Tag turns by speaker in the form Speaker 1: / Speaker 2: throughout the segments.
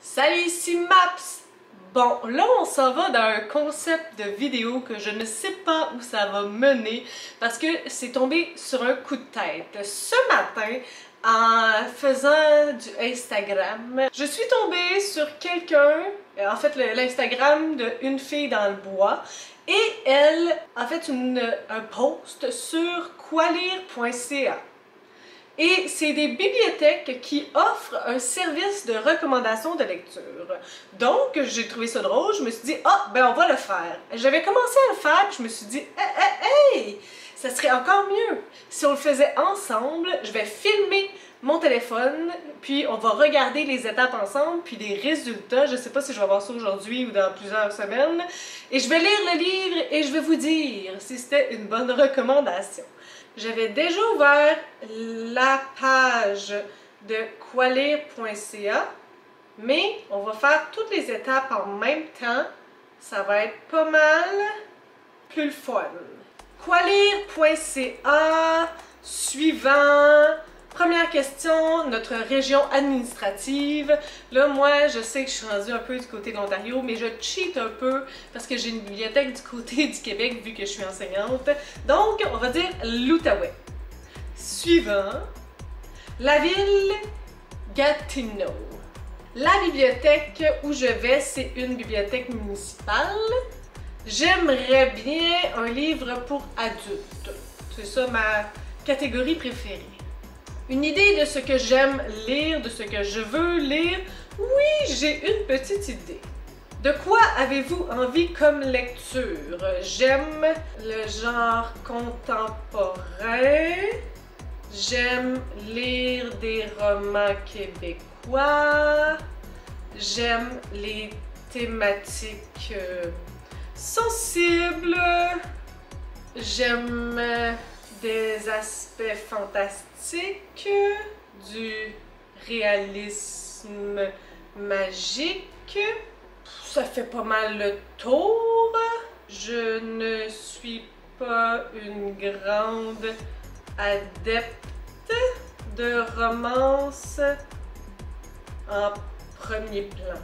Speaker 1: Salut, ici Maps! Bon, là on s'en va dans un concept de vidéo que je ne sais pas où ça va mener parce que c'est tombé sur un coup de tête. Ce matin, en faisant du Instagram, je suis tombée sur quelqu'un, en fait l'Instagram d'une fille dans le bois, et elle a fait un post sur quoilire.ca. Et c'est des bibliothèques qui offrent un service de recommandation de lecture. Donc, j'ai trouvé ça drôle, je me suis dit, ben on va le faire. J'avais commencé à le faire, puis je me suis dit, hey, ça serait encore mieux si on le faisait ensemble. Je vais filmer mon téléphone, puis on va regarder les étapes ensemble, puis les résultats. Je sais pas si je vais voir ça aujourd'hui ou dans plusieurs semaines. Et je vais lire le livre et je vais vous dire si c'était une bonne recommandation. J'avais déjà ouvert la page de quoilire.ca, mais on va faire toutes les étapes en même temps. Ça va être pas mal plus le fun. Quoilire.ca, suivant. Première question, notre région administrative. Là, moi, je sais que je suis rendue un peu du côté de l'Ontario, mais je cheat un peu parce que j'ai une bibliothèque du côté du Québec vu que je suis enseignante. Donc, on va dire l'Outaouais. Suivant, la ville Gatineau. La bibliothèque où je vais, c'est une bibliothèque municipale. J'aimerais bien un livre pour adultes. C'est ça ma catégorie préférée. Une idée de ce que j'aime lire, de ce que je veux lire? Oui, j'ai une petite idée. De quoi avez-vous envie comme lecture? J'aime le genre contemporain. J'aime lire des romans québécois. J'aime les thématiques sensibles. J'aime des aspects fantastiques, du réalisme magique. Ça fait pas mal le tour. Je ne suis pas une grande adepte de romance en premier plan.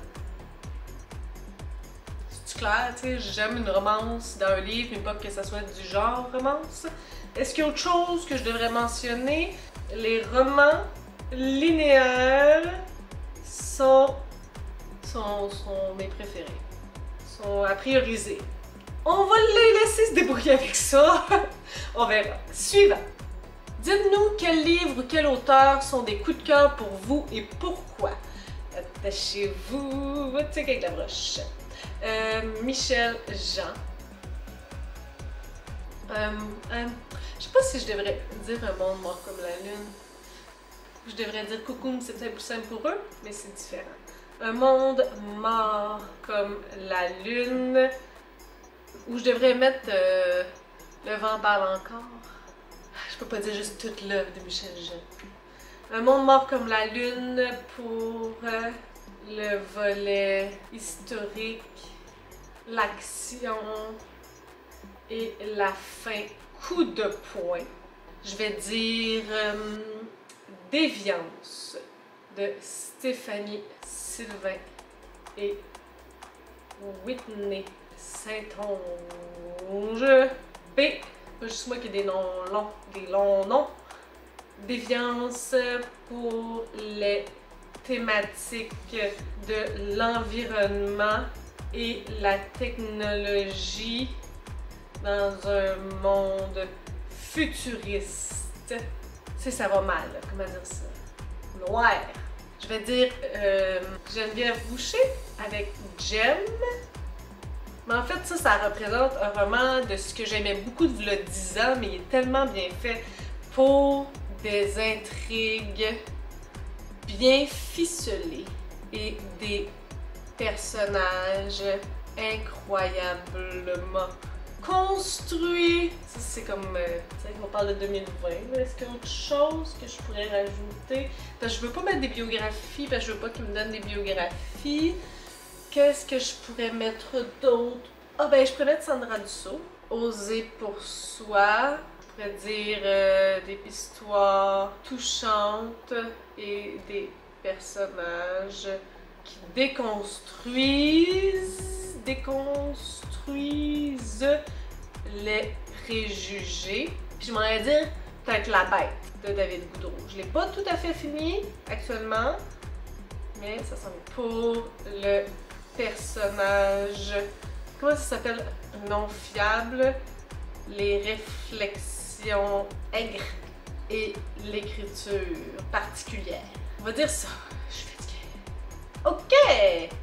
Speaker 1: C'est clair, tu sais, j'aime une romance dans un livre, mais pas que ça soit du genre romance. Est-ce qu'il y a autre chose que je devrais mentionner? Les romans linéaires sont mes préférés. Sont à prioriser. On va les laisser se débrouiller avec ça. On verra. Suivant. Dites-nous quel livre ou quel auteur sont des coups de cœur pour vous et pourquoi. Attachez-vous, votre truc avec la broche. Michel Jean. Je sais pas si je devrais dire un monde mort comme la lune. Je devrais dire Cocoon, c'est peut-être plus simple pour eux, mais c'est différent. Un monde mort comme la lune, où je devrais mettre Le vent parle encore. Je peux pas dire juste toute l'œuvre de Michel Jean. Un monde mort comme la lune pour le volet historique, l'action et la fin coup de poing. Je vais dire Déviance de Stéphanie Sylvain et Whitney Saint-Onge. B, pas juste moi qui ai des noms longs, des longs noms. Déviance pour les thématiques de l'environnement et la technologie dans un monde futuriste. Si ça va mal, comment dire ça? Noir. Je vais dire Geneviève Boucher avec Gem. Mais en fait, ça représente un roman de ce que j'aimais beaucoup de 10 ans, mais il est tellement bien fait pour des intrigues bien ficelées et des personnages incroyablement construits. Ça, c'est comme, tu sais, on parle de 2020, est-ce qu'il y a autre chose que je pourrais rajouter? Parce que je veux pas mettre des biographies, parce que je veux pas qu'ils me donnent des biographies. Qu'est-ce que je pourrais mettre d'autre? Ah ben, je pourrais mettre Sandra Dussault. Oser pour soi. Je pourrais dire des histoires touchantes et des personnages déconstruisent les préjugés. Puis je m'en vais dire peut-être La Bête de David Goudreau. Je l'ai pas tout à fait fini actuellement, mais ça semble pour le personnage. Comment ça s'appelle? Non fiable, les réflexions aigres et l'écriture particulière. On va dire ça. Je suis fatiguée. Ok!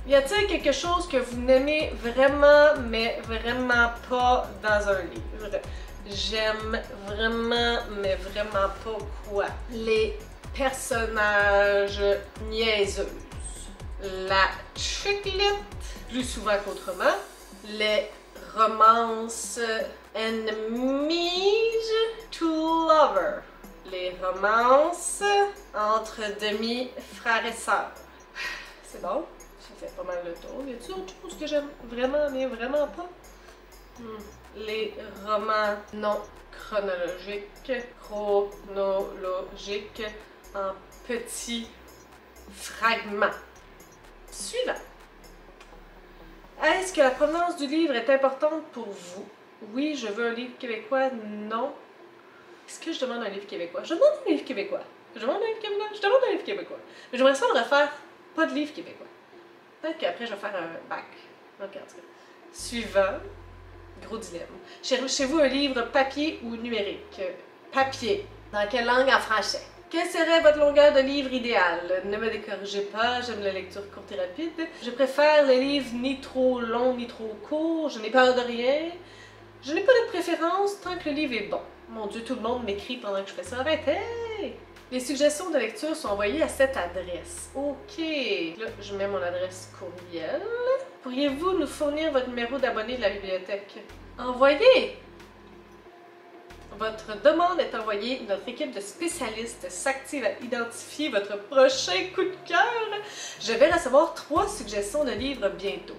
Speaker 1: Y a-t-il quelque chose que vous n'aimez vraiment, mais vraiment pas dans un livre? J'aime vraiment, mais vraiment pas quoi? Les personnages niaiseuses. La chiclette, plus souvent qu'autrement. Les romances enemies to lover. Les romances entre demi-frères et sœurs. C'est bon, ça fait pas mal le tour. Y a-t-il autre chose que j'aime vraiment, mais vraiment pas? Les romans non chronologiques, en petits fragments. Suivant. Est-ce que la provenance du livre est importante pour vous? Oui, je veux un livre québécois. Non. Est-ce que je demande un livre québécois? Je demande un livre québécois. Je demande un livre québécois. Je demande un livre québécois. Mais j'aimerais ça le refaire, pas de livre québécois. Peut-être qu'après, je vais faire un bac. Ok, en tout cas. Suivant. Gros dilemme. Cherchez-vous un livre papier ou numérique? Papier. Dans quelle langue? En français. Quelle serait votre longueur de livre idéale? Ne me découragez pas, j'aime la lecture courte et rapide. Je préfère les livres ni trop longs ni trop courts. Je n'ai peur de rien. Je n'ai pas de préférence tant que le livre est bon. Mon Dieu, tout le monde m'écrit pendant que je fais ça. Arrêtez! Les suggestions de lecture sont envoyées à cette adresse. Ok. Là, je mets mon adresse courriel. Pourriez-vous nous fournir votre numéro d'abonné de la bibliothèque? Envoyez! Votre demande est envoyée. Notre équipe de spécialistes s'active à identifier votre prochain coup de cœur. Je vais recevoir 3 suggestions de livres bientôt.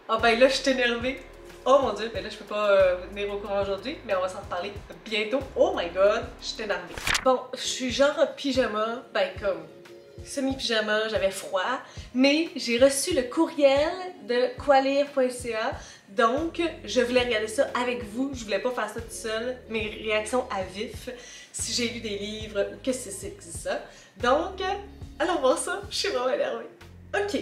Speaker 1: Ah ben là, je suis énervée. Oh mon Dieu, ben là, je peux pas venir au courant aujourd'hui, mais on va s'en reparler bientôt. Oh my god, je suis énervée. Bon, je suis genre en pyjama, ben comme semi-pyjama, j'avais froid, mais j'ai reçu le courriel de quoilire.ca. Donc, je voulais regarder ça avec vous. Je voulais pas faire ça toute seule. Mes réactions à vif, si j'ai lu des livres ou qu'est-ce que c'est ça. Donc, allons voir ça. Je suis vraiment énervée. Ok,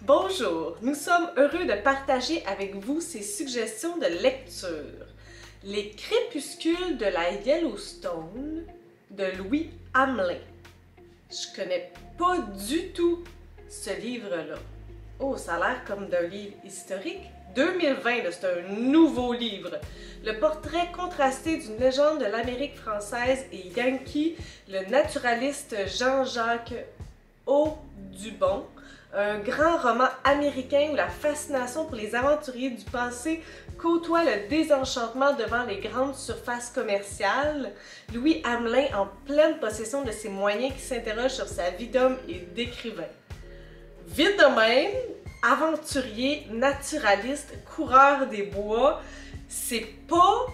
Speaker 1: bonjour. Nous sommes heureux de partager avec vous ces suggestions de lecture. Les crépuscules de la Yellowstone de Louis Hamelin. Je connais pas du tout ce livre-là. Oh, ça a l'air comme d'un livre historique. 2020, c'est un nouveau livre. Le portrait contrasté d'une légende de l'Amérique française et yankee, le naturaliste Jean-Jacques Audubon, un grand roman américain où la fascination pour les aventuriers du passé côtoie le désenchantement devant les grandes surfaces commerciales. Louis Hamelin, en pleine possession de ses moyens, qui s'interroge sur sa vie d'homme et d'écrivain. Vite de même, aventurier, naturaliste, coureur des bois, c'est pas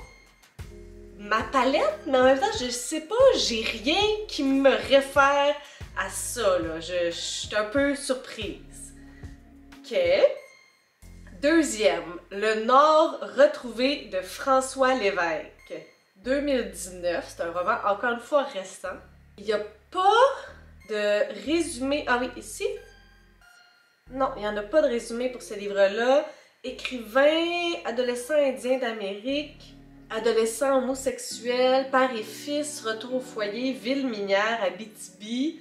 Speaker 1: ma palette, mais en même temps, je sais pas, j'ai rien qui me réfère à ça, là. Je suis un peu surprise. Ok. Deuxième, Le Nord retrouvé de François Lévesque. 2019, c'est un roman encore une fois récent. Il n'y a pas de résumé. Ah oui, ici? Non, il n'y en a pas de résumé pour ce livre-là. Écrivain, adolescent indien d'Amérique, adolescent homosexuel, père et fils, retour au foyer, ville minière, Abitibi.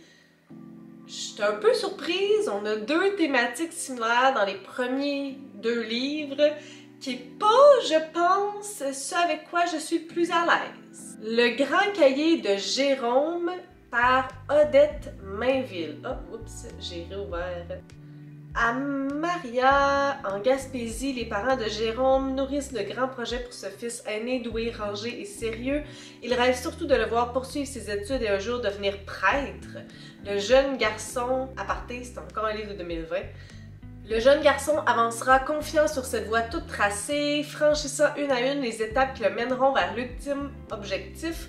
Speaker 1: Je suis un peu surprise, on a 2 thématiques similaires dans les premiers 2 livres, qui est pas, je pense, ce avec quoi je suis plus à l'aise. Le Grand Cahier de Jérôme par Odette Mainville. Oh, oups, j'ai réouvert. À Maria, en Gaspésie, les parents de Jérôme nourrissent de grands projets pour ce fils aîné, doué, rangé et sérieux. Il rêve surtout de le voir poursuivre ses études et un jour devenir prêtre. Le jeune garçon, aparté, c'est encore un livre de 2020. Le jeune garçon avancera confiant sur cette voie toute tracée, franchissant une à une les étapes qui le mèneront vers l'ultime objectif.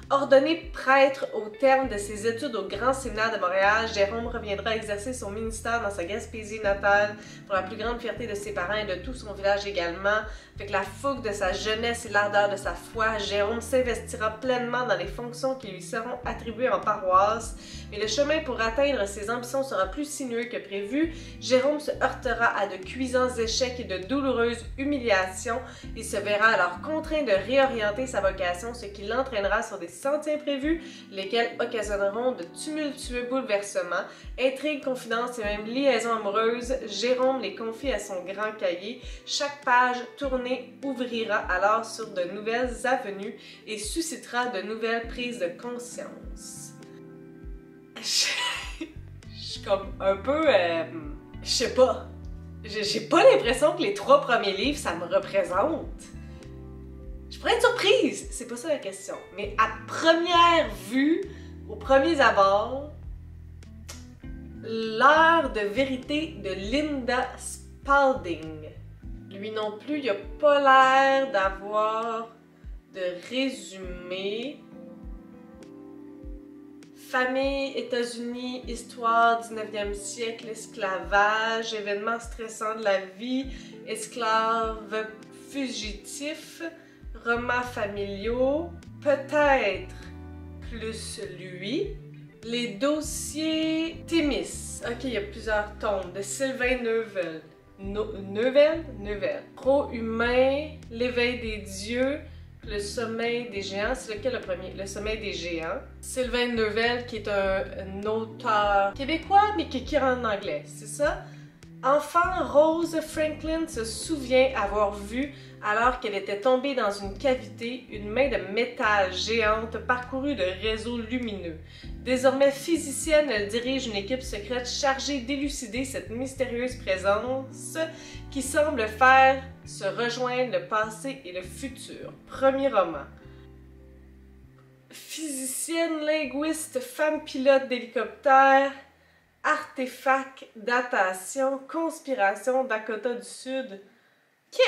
Speaker 1: Ordonné prêtre au terme de ses études au Grand Séminaire de Montréal, Jérôme reviendra exercer son ministère dans sa Gaspésie natale pour la plus grande fierté de ses parents et de tout son village également. Avec la fougue de sa jeunesse et l'ardeur de sa foi, Jérôme s'investira pleinement dans les fonctions qui lui seront attribuées en paroisse. Mais le chemin pour atteindre ses ambitions sera plus sinueux que prévu. Jérôme se heurtera à de cuisants échecs et de douloureuses humiliations. Il se verra alors contraint de réorienter sa vocation, ce qui l'entraînera sur des sentiers imprévus, lesquels occasionneront de tumultueux bouleversements. Intrigues, confidences et même liaisons amoureuses, Jérôme les confie à son grand cahier. Chaque page tournée ouvrira alors sur de nouvelles avenues et suscitera de nouvelles prises de conscience. Je suis comme un peu... je sais pas. J'ai pas l'impression que les 3 premiers livres, ça me représente. Je pourrais être surprise, c'est pas ça la question. Mais à première vue, aux premiers abords, l'heure de vérité de Linda Spalding. Lui non plus, il a pas l'air d'avoir de résumé. Famille, États-Unis, histoire, 19e siècle, esclavage, événements stressants de la vie, esclaves fugitifs, romans familiaux, peut-être plus lui. Les dossiers Thémis, ok, il y a plusieurs tomes, de Sylvain Neuvel. Neuvel? Pro-humain, l'éveil des dieux, le sommeil des géants. C'est lequel le premier? Le sommeil des géants. Sylvain Neuvel, qui est un auteur québécois, mais qui écrit en anglais, c'est ça? Enfant, Rose Franklin se souvient avoir vu, alors qu'elle était tombée dans une cavité, une main de métal géante parcourue de réseaux lumineux. Désormais physicienne, elle dirige une équipe secrète chargée d'élucider cette mystérieuse présence qui semble faire se rejoindre le passé et le futur. Premier roman. Physicienne, linguiste, femme pilote d'hélicoptère, artefact, datation, conspiration, Dakota du Sud. OK!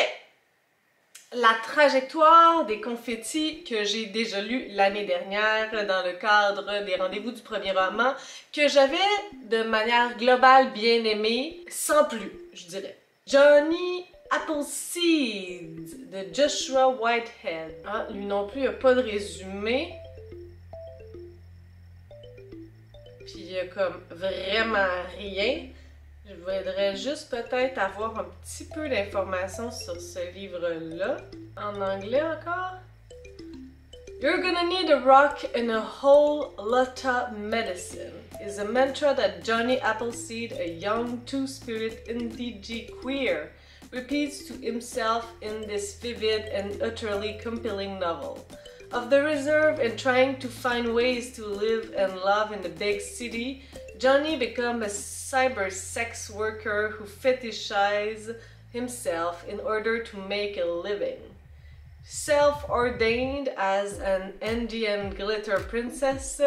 Speaker 1: La trajectoire des confettis que j'ai déjà lu l'année dernière dans le cadre des rendez-vous du premier roman, que j'avais de manière globale bien aimé, sans plus, je dirais. Johnny Appleseed de Joshua Whitehead. Ah, lui non plus, il n'y a pas de résumé. Puis il y a comme vraiment rien. Je voudrais juste peut-être avoir un petit peu d'informations sur ce livre-là. En anglais encore. You're gonna need a rock and a whole lotta medicine is a mantra that Johnny Appleseed, a young two-spirit indie queer, repeats to himself in this vivid and utterly compelling novel. Of the reserve and trying to find ways to live and love in the big city, Johnny becomes a cyber sex worker who fetishizes himself in order to make a living. Self-ordained as an Indian glitter princess,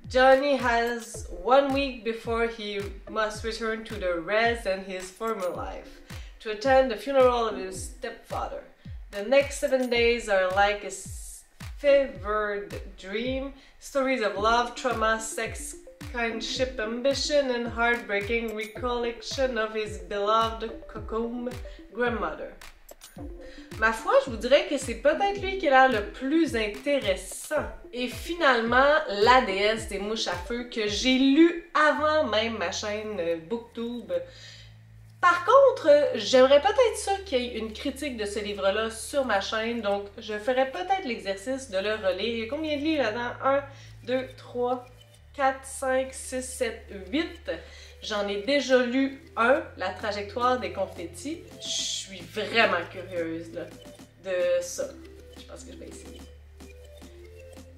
Speaker 1: Johnny has 1 week before he must return to the res and his former life to attend the funeral of his stepfather. The next 7 days are like a fevered dream, stories of love, trauma, sex, kindship, ambition, and heartbreaking recollection of his beloved cocoon grandmother. Ma foi, je vous dirais que c'est peut-être lui qui a l'air le plus intéressant. Et finalement, La déesse des mouches à feu, que j'ai lu avant même ma chaîne Booktube. Par contre, j'aimerais peut-être ça qu'il y ait une critique de ce livre-là sur ma chaîne, donc je ferais peut-être l'exercice de le relire. Il y a combien de livres là-dedans? 1, 2, 3, 4, 5, 6, 7, 8. J'en ai déjà lu un, La trajectoire des confettis. Je suis vraiment curieuse là, de ça. Je pense que je vais essayer.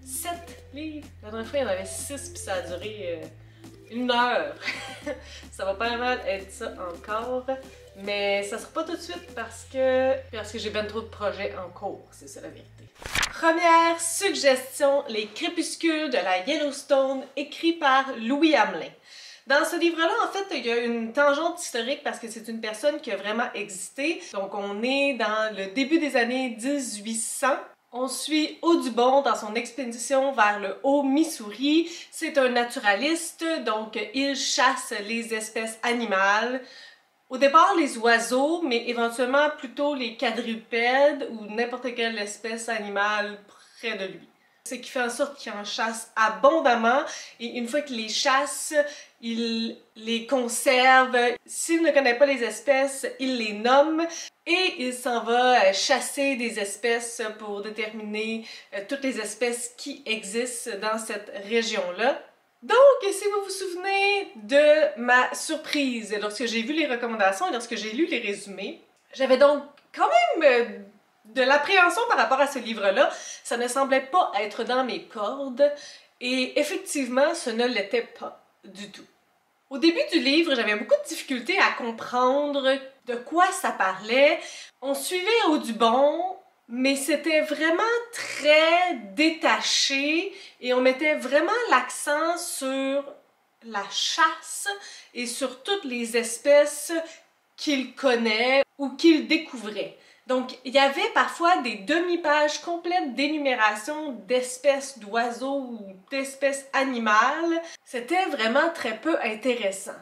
Speaker 1: 7 livres. La dernière fois, il y en avait 6 puis ça a duré 1 heure. Ça va pas mal être ça encore. Mais ça sera pas tout de suite parce que j'ai bien trop de projets en cours. C'est ça la vérité. Première suggestion, Les Crépuscules de la Yellowstone, écrit par Louis Hamelin. Dans ce livre-là, en fait, il y a une tangente historique parce que c'est une personne qui a vraiment existé. Donc, on est dans le début des années 1800. On suit Audubon dans son expédition vers le Haut-Missouri. C'est un naturaliste, donc il chasse les espèces animales. Au départ, les oiseaux, mais éventuellement plutôt les quadrupèdes ou n'importe quelle espèce animale près de lui. Ce qui fait en sorte qu'il en chasse abondamment et une fois qu'il les chasse, il les conserve. S'il ne connaît pas les espèces, il les nomme et il s'en va chasser des espèces pour déterminer toutes les espèces qui existent dans cette région-là. Donc, si vous vous souvenez de ma surprise lorsque j'ai vu les recommandations et lorsque j'ai lu les résumés, j'avais donc quand même de l'appréhension par rapport à ce livre-là. Ça ne semblait pas être dans mes cordes et effectivement, ce ne l'était pas du tout. Au début du livre, j'avais beaucoup de difficultés à comprendre de quoi ça parlait. On suivait Audubon, mais c'était vraiment très détaché et on mettait vraiment l'accent sur la chasse et sur toutes les espèces qu'il connaît ou qu'il découvrait. Donc, il y avait parfois des demi-pages complètes d'énumération d'espèces d'oiseaux ou d'espèces animales. C'était vraiment très peu intéressant.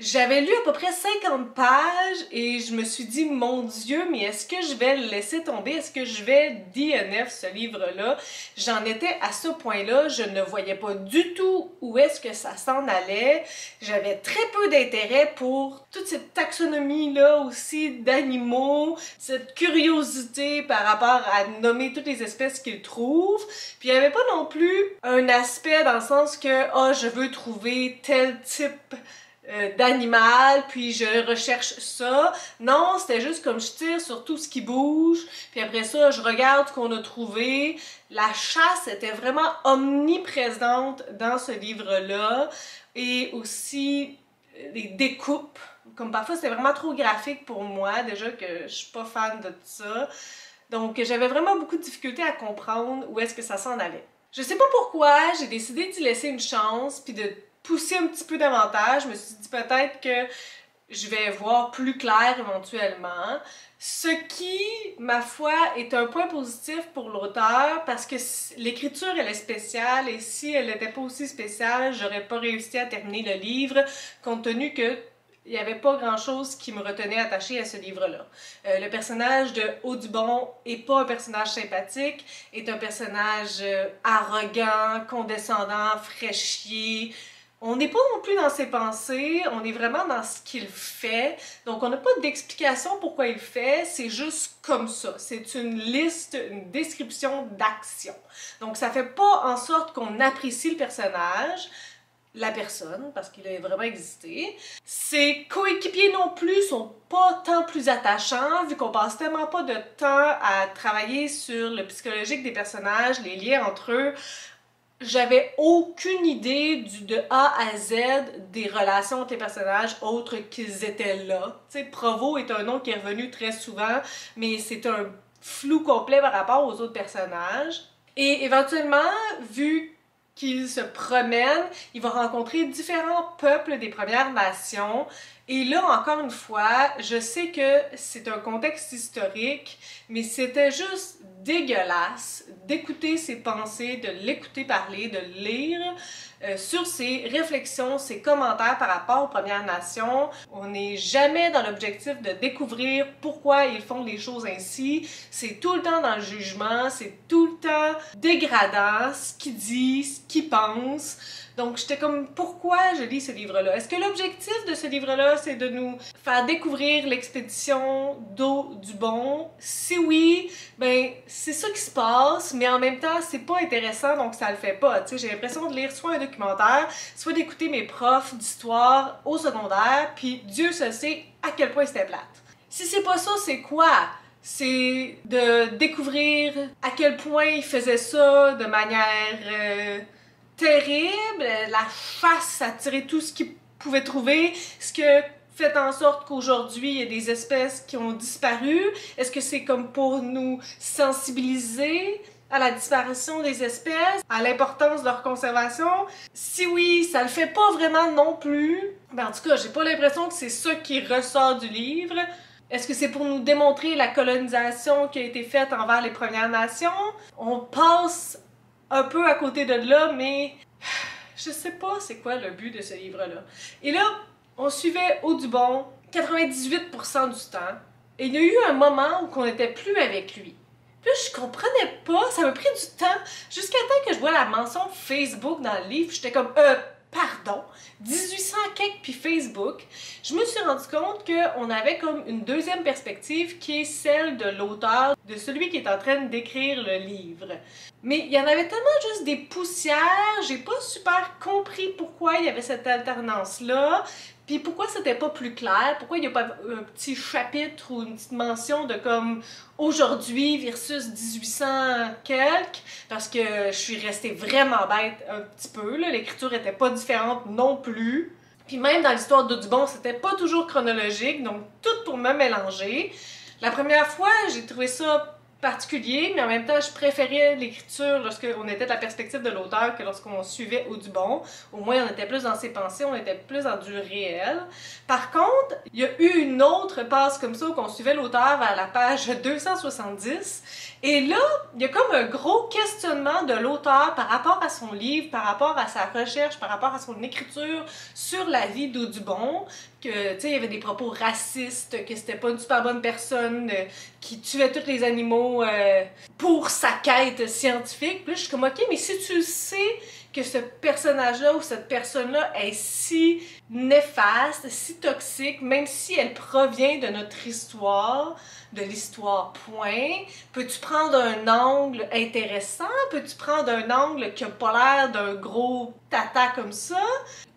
Speaker 1: J'avais lu à peu près 50 pages et je me suis dit, mon Dieu, mais est-ce que je vais le laisser tomber? Est-ce que je vais DNF ce livre-là? J'en étais à ce point-là, je ne voyais pas du tout où est-ce que ça s'en allait. J'avais très peu d'intérêt pour toute cette taxonomie-là aussi d'animaux, cette curiosité par rapport à nommer toutes les espèces qu'ils trouvent. Puis il n'y avait pas non plus un aspect dans le sens que, ah, je veux trouver tel type d'animal, puis je recherche ça. Non, c'était juste comme je tire sur tout ce qui bouge, puis après ça, je regarde ce qu'on a trouvé. La chasse était vraiment omniprésente dans ce livre-là, et aussi les découpes. Comme parfois, c'était vraiment trop graphique pour moi, déjà que je suis pas fan de ça. Donc, j'avais vraiment beaucoup de difficultés à comprendre où est-ce que ça s'en allait. Je sais pas pourquoi, j'ai décidé d'y laisser une chance, puis de pousser un petit peu davantage. Je me suis dit peut-être que je vais voir plus clair éventuellement. Ce qui, ma foi, est un point positif pour l'auteur parce que l'écriture, elle est spéciale et si elle n'était pas aussi spéciale, j'aurais pas réussi à terminer le livre compte tenu que il n'y avait pas grand-chose qui me retenait attachée à ce livre-là. Le personnage de Audubon est pas un personnage sympathique, est un personnage arrogant, condescendant, fraîchier. On n'est pas non plus dans ses pensées, on est vraiment dans ce qu'il fait. Donc on n'a pas d'explication pourquoi il fait, c'est juste comme ça. C'est une liste, une description d'actions. Donc ça fait pas en sorte qu'on apprécie le personnage, la personne, parce qu'il a vraiment existé. Ses coéquipiers non plus sont pas tant plus attachants, vu qu'on passe tellement pas de temps à travailler sur le psychologique des personnages, les liens entre eux. J'avais aucune idée de A à Z des relations entre les personnages autres qu'ils étaient là. Tu sais, Provo est un nom qui est revenu très souvent, mais c'est un flou complet par rapport aux autres personnages. Et éventuellement, vu qu'il se promène, il va rencontrer différents peuples des Premières Nations. Et là, encore une fois, je sais que c'est un contexte historique, mais c'était juste dégueulasse d'écouter ses pensées, de l'écouter parler, de lire sur ses réflexions, ses commentaires par rapport aux Premières Nations. On n'est jamais dans l'objectif de découvrir pourquoi ils font les choses ainsi. C'est tout le temps dans le jugement, c'est tout le temps dégradant, ce qu'ils disent, ce qu'ils pensent. Donc, j'étais comme, pourquoi je lis ce livre-là? Est-ce que l'objectif de ce livre-là, c'est de nous faire découvrir l'expédition d'Audubon? Si oui, ben, c'est ça qui se passe, mais en même temps, c'est pas intéressant, donc ça le fait pas. Tu sais, j'ai l'impression de lire soit un documentaire, soit d'écouter mes profs d'histoire au secondaire, puis Dieu se sait à quel point c'était plate. Si c'est pas ça, c'est quoi? C'est de découvrir à quel point ils faisaient ça de manière terrible, la chasse à tirer tout ce qu'ils pouvaient trouver, ce que fait en sorte qu'aujourd'hui il y a des espèces qui ont disparu. Est-ce que c'est comme pour nous sensibiliser à la disparition des espèces, à l'importance de leur conservation? Si oui, ça le fait pas vraiment non plus. Ben, en tout cas, j'ai pas l'impression que c'est ça qui ressort du livre. Est-ce que c'est pour nous démontrer la colonisation qui a été faite envers les Premières Nations? On passe un peu à côté de là, mais je sais pas c'est quoi le but de ce livre-là. Et là, on suivait Audubon 98% du temps, et il y a eu un moment où on n'était plus avec lui. Puis je comprenais pas, ça m'a pris du temps, jusqu'à temps que je vois la mention Facebook dans le livre, j'étais comme pardon, 1800 quelques puis Facebook. Je me suis rendu compte qu'on avait comme une deuxième perspective qui est celle de l'auteur, de celui qui est en train d'écrire le livre. Mais il y en avait tellement juste des poussières, j'ai pas super compris pourquoi il y avait cette alternance-là, puis pourquoi c'était pas plus clair, pourquoi il n'y a pas un petit chapitre ou une petite mention de comme aujourd'hui versus 1800 quelques, parce que je suis restée vraiment bête un petit peu, l'écriture était pas différente non plus. Puis même dans l'histoire d'Audubon, c'était pas toujours chronologique, donc tout pour me mélanger. La première fois, j'ai trouvé ça particulier, mais en même temps, je préférais l'écriture lorsqu'on était de la perspective de l'auteur que lorsqu'on suivait Audubon. Au moins, on était plus dans ses pensées, on était plus dans du réel. Par contre, il y a eu une autre passe comme ça où on suivait l'auteur vers la page 270. Et là, il y a comme un gros questionnement de l'auteur par rapport à son livre, par rapport à sa recherche, par rapport à son écriture sur la vie d'Audubon, que, tu sais, il y avait des propos racistes, que c'était pas une super bonne personne, qui tuait tous les animaux pour sa quête scientifique. Puis là, je suis comme, ok, mais si tu sais que ce personnage-là ou cette personne-là est si néfaste, si toxique, même si elle provient de notre histoire, de l'histoire point, peux-tu prendre un angle intéressant? Peux-tu prendre un angle qui a pas l'air d'un gros tata comme ça?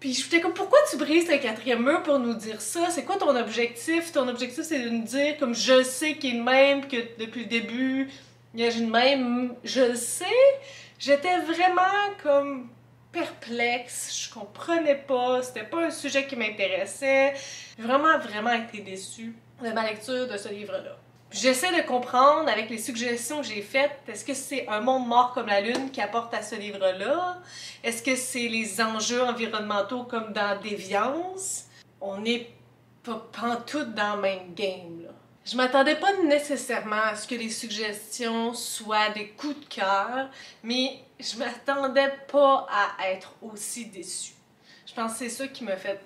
Speaker 1: Puis je me comme, pourquoi tu brises le quatrième mur pour nous dire ça? C'est quoi ton objectif? Ton objectif, c'est de nous dire, comme je sais qu'il est le même, que depuis le début, il y a une même, je le sais. J'étais vraiment comme perplexe, je comprenais pas, c'était pas un sujet qui m'intéressait. J'ai vraiment été déçue de ma lecture de ce livre-là. J'essaie de comprendre avec les suggestions que j'ai faites, est-ce que c'est un monde mort comme la Lune qui apporte à ce livre-là? Est-ce que c'est les enjeux environnementaux comme dans Déviance? On n'est pas pantoute dans le même game, là. Je m'attendais pas nécessairement à ce que les suggestions soient des coups de cœur, mais je m'attendais pas à être aussi déçue. Je pense que c'est ça qui me fait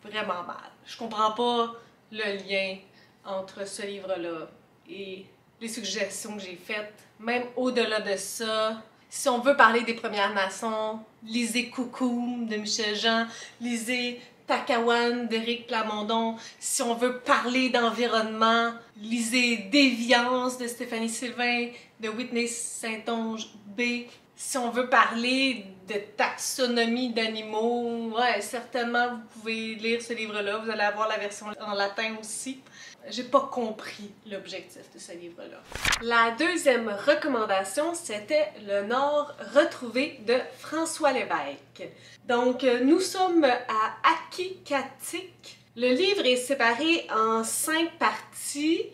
Speaker 1: vraiment mal. Je comprends pas le lien entre ce livre-là et les suggestions que j'ai faites. Même au-delà de ça, si on veut parler des Premières Nations, lisez Coucou de Michel Jean, lisez Takawan d'Éric Plamondon. Si on veut parler d'environnement, lisez Déviance de Stéphanie Sylvain, de Whitney Saint-Onge B. Si on veut parler de taxonomie d'animaux, ouais, certainement vous pouvez lire ce livre-là. Vous allez avoir la version en latin aussi. J'ai pas compris l'objectif de ce livre-là. La deuxième recommandation, c'était Le Nord retrouvé de François Lévesque. Donc, nous sommes à Akikatik. Le livre est séparé en 5 parties.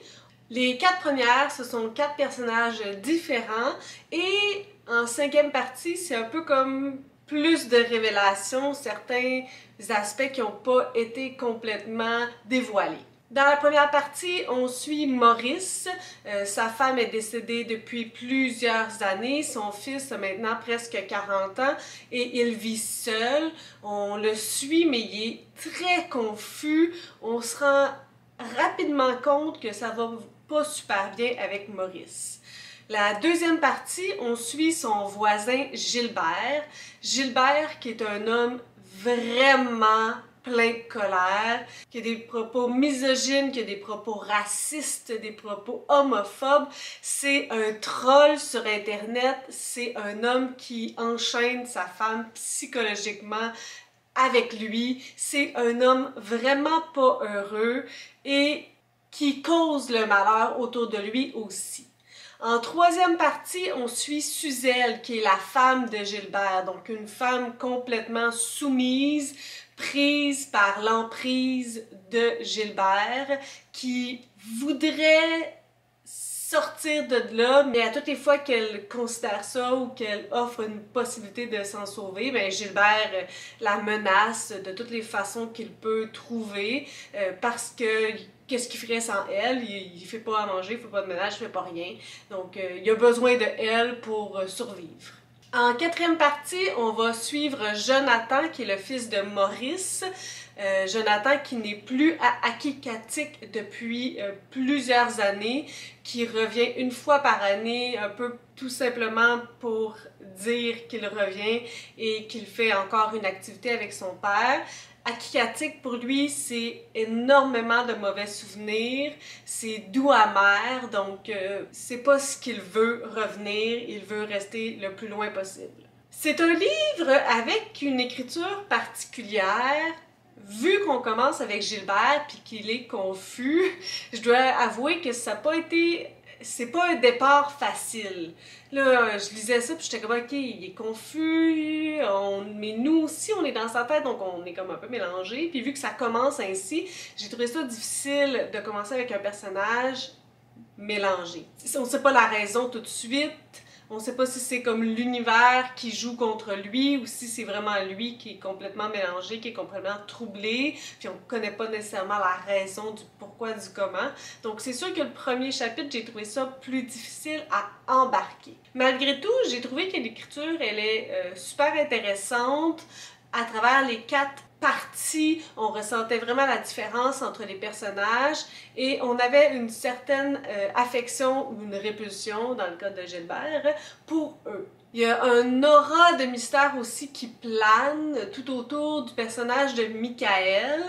Speaker 1: Les 4 premières, ce sont 4 personnages différents. Et en 5e partie, c'est un peu comme plus de révélations, certains aspects qui n'ont pas été complètement dévoilés. Dans la première partie, on suit Maurice. Sa femme est décédée depuis plusieurs années. Son fils a maintenant presque 40 ans et il vit seul. On le suit, mais il est très confus. On se rend rapidement compte que ça va pas super bien avec Maurice. La deuxième partie, on suit son voisin Gilbert. Gilbert qui est un homme vraiment plein de colère, qui a des propos misogynes, qui a des propos racistes, des propos homophobes. C'est un troll sur Internet, c'est un homme qui enchaîne sa femme psychologiquement avec lui. C'est un homme vraiment pas heureux et qui cause le malheur autour de lui aussi. En troisième partie, on suit Suzelle, qui est la femme de Gilbert, donc une femme complètement soumise, prise par l'emprise de Gilbert, qui voudrait sortir de là, mais à toutes les fois qu'elle considère ça ou qu'elle offre une possibilité de s'en sauver, bien Gilbert la menace de toutes les façons qu'il peut trouver parce que qu'est-ce qu'il ferait sans elle? Il fait pas à manger, il fait pas de ménage, il fait pas rien. Donc, il a besoin de elle pour survivre. En quatrième partie, on va suivre Jonathan, qui est le fils de Maurice. Jonathan qui n'est plus à Akikatik depuis plusieurs années, qui revient une fois par année, un peu tout simplement pour dire qu'il revient et qu'il fait encore une activité avec son père. Akikatik, pour lui, c'est énormément de mauvais souvenirs, c'est doux amer, donc c'est pas ce qu'il veut revenir, il veut rester le plus loin possible. C'est un livre avec une écriture particulière. Vu qu'on commence avec Gilbert puis qu'il est confus, je dois avouer que ça n'a pas été... C'est pas un départ facile. Là, je lisais ça puis j'étais comme ok, il est confus, mais nous aussi on est dans sa tête donc on est comme un peu mélangé. Puis vu que ça commence ainsi, j'ai trouvé ça difficile de commencer avec un personnage mélangé. On ne sait pas la raison tout de suite. On ne sait pas si c'est comme l'univers qui joue contre lui ou si c'est vraiment lui qui est complètement mélangé, qui est complètement troublé, puis on ne connaît pas nécessairement la raison du pourquoi, du comment. Donc c'est sûr que le premier chapitre, j'ai trouvé ça plus difficile à embarquer. Malgré tout, j'ai trouvé que l'écriture, elle est super intéressante. À travers les 4 parties, on ressentait vraiment la différence entre les personnages et on avait une certaine affection ou une répulsion, dans le cas de Gilbert, pour eux. Il y a un aura de mystère aussi qui plane tout autour du personnage de Michael,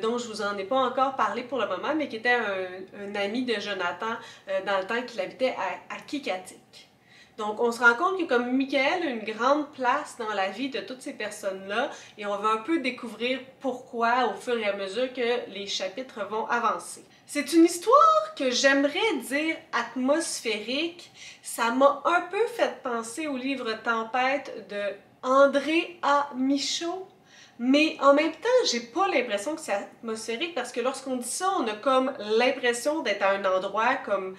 Speaker 1: dont je vous en ai pas encore parlé pour le moment, mais qui était un ami de Jonathan dans le temps qu'il habitait à Akikatik. Donc, on se rend compte que comme Michael a une grande place dans la vie de toutes ces personnes-là, et on va un peu découvrir pourquoi au fur et à mesure que les chapitres vont avancer. C'est une histoire que j'aimerais dire atmosphérique. Ça m'a un peu fait penser au livre Tempête de André A. Michaud. Mais en même temps, j'ai pas l'impression que c'est atmosphérique parce que lorsqu'on dit ça, on a comme l'impression d'être à un endroit comme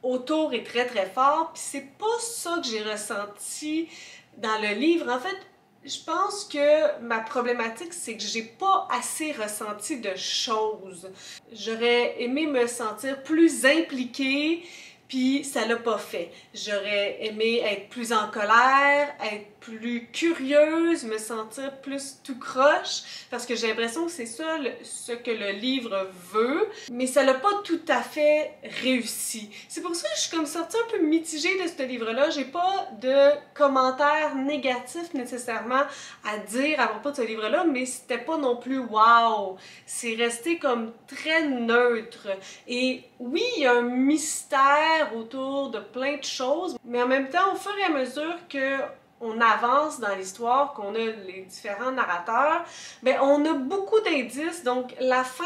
Speaker 1: autour est très très fort, puis c'est pas ça que j'ai ressenti dans le livre. En fait, je pense que ma problématique, c'est que j'ai pas assez ressenti de choses. J'aurais aimé me sentir plus impliquée, puis ça l'a pas fait. J'aurais aimé être plus en colère, être plus curieuse, me sentir plus tout croche, parce que j'ai l'impression que c'est ça ce que le livre veut, mais ça l'a pas tout à fait réussi. C'est pour ça que je suis comme sortie un peu mitigée de ce livre-là. J'ai pas de commentaires négatifs nécessairement à dire à propos de ce livre-là, mais c'était pas non plus wow. C'est resté comme très neutre. Et oui, il y a un mystère autour de plein de choses, mais en même temps, au fur et à mesure que on avance dans l'histoire, qu'on a les différents narrateurs, ben on a beaucoup d'indices, donc la fin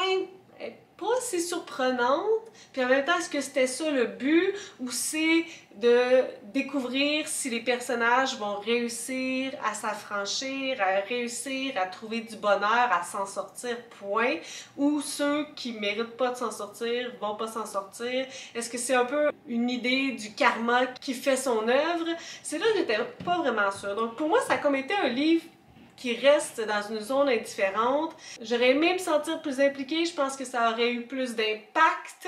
Speaker 1: est pas si surprenante, puis en même temps, est-ce que c'était ça le but, ou c'est de découvrir si les personnages vont réussir à s'affranchir, à réussir à trouver du bonheur, à s'en sortir, point, ou ceux qui méritent pas de s'en sortir vont pas s'en sortir. Est-ce que c'est un peu une idée du karma qui fait son œuvre? C'est là que j'étais pas vraiment sûre. Donc pour moi, ça a comme été un livre qui reste dans une zone indifférente. J'aurais aimé me sentir plus impliquée, je pense que ça aurait eu plus d'impact.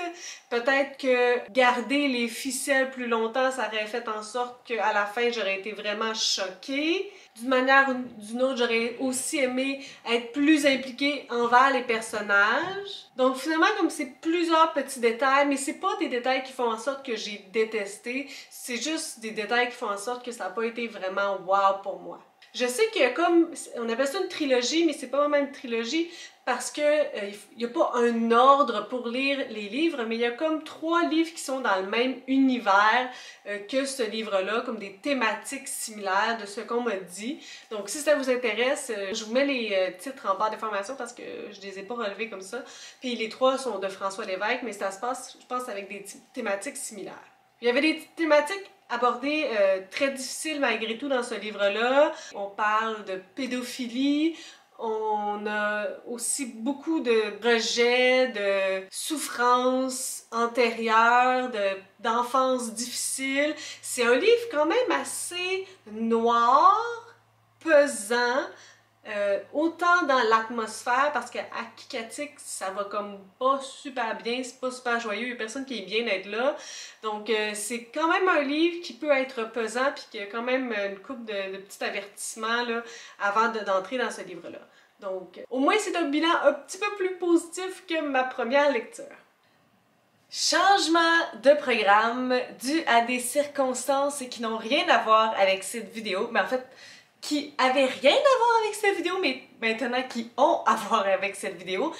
Speaker 1: Peut-être que garder les ficelles plus longtemps, ça aurait fait en sorte qu'à la fin, j'aurais été vraiment choquée. D'une manière ou d'une autre, j'aurais aussi aimé être plus impliquée envers les personnages. Donc finalement, comme c'est plusieurs petits détails, mais c'est pas des détails qui font en sorte que j'ai détesté, c'est juste des détails qui font en sorte que ça n'a pas été vraiment wow pour moi. Je sais qu'il y a comme, on appelle ça une trilogie, mais c'est pas vraiment une trilogie parce que il n'y a pas un ordre pour lire les livres, mais il y a comme 3 livres qui sont dans le même univers que ce livre-là, comme des thématiques similaires de ce qu'on m'a dit. Donc si ça vous intéresse, je vous mets les titres en barre d'informations parce que je les ai pas relevés comme ça. Puis les 3 sont de François Lévesque, mais ça se passe, je pense, avec des thématiques similaires. Il y avait des thématiques abordées très difficiles malgré tout dans ce livre-là. On parle de pédophilie, on a aussi beaucoup de rejets, de souffrances antérieures, d'enfance difficile. C'est un livre quand même assez noir, pesant, autant dans l'atmosphère, parce qu'à Kikatik, ça va comme pas super bien, c'est pas super joyeux, il y a personne qui est bien d'être là. Donc c'est quand même un livre qui peut être pesant, puis qui a quand même une couple de petits avertissements là, avant d'entrer dans ce livre-là. Donc au moins c'est un bilan un petit peu plus positif que ma première lecture. Changement de programme dû à des circonstances qui n'ont rien à voir avec cette vidéo, mais en fait qui avaient rien à voir avec cette vidéo, mais maintenant qui ont à voir avec cette vidéo,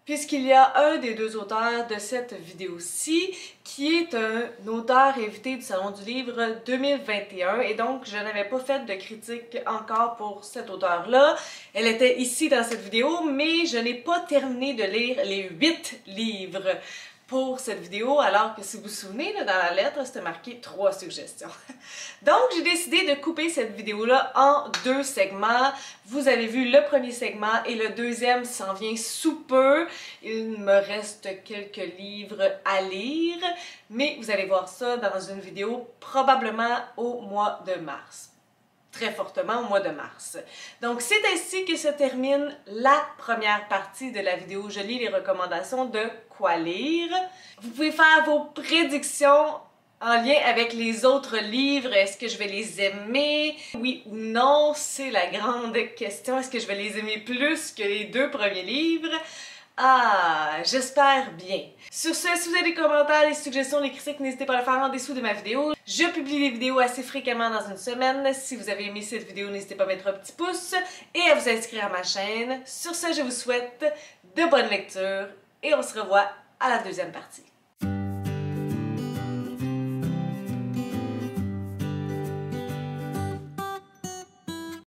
Speaker 1: puisqu'il y a un des deux auteurs de cette vidéo-ci qui est un auteur invité du Salon du Livre 2021 et donc je n'avais pas fait de critique encore pour cet auteur-là. Elle était ici dans cette vidéo, mais je n'ai pas terminé de lire les 8 livres pour cette vidéo, alors que si vous vous souvenez, là, dans la lettre, c'était marqué 3 suggestions. Donc, j'ai décidé de couper cette vidéo-là en 2 segments. Vous avez vu le premier segment et le deuxième s'en vient sous peu. Il me reste quelques livres à lire, mais vous allez voir ça dans une vidéo probablement au mois de mars. Très fortement au mois de mars. Donc c'est ainsi que se termine la première partie de la vidéo. Je lis les recommandations de quoi lire. Vous pouvez faire vos prédictions en lien avec les autres livres. Est-ce que je vais les aimer? Oui ou non? C'est la grande question. Est-ce que je vais les aimer plus que les 2 premiers livres? Ah, j'espère bien. Sur ce, si vous avez des commentaires, des suggestions, des critiques, n'hésitez pas à le faire en dessous de ma vidéo. Je publie des vidéos assez fréquemment dans une semaine. Si vous avez aimé cette vidéo, n'hésitez pas à mettre un petit pouce et à vous inscrire à ma chaîne. Sur ce, je vous souhaite de bonnes lectures et on se revoit à la deuxième partie.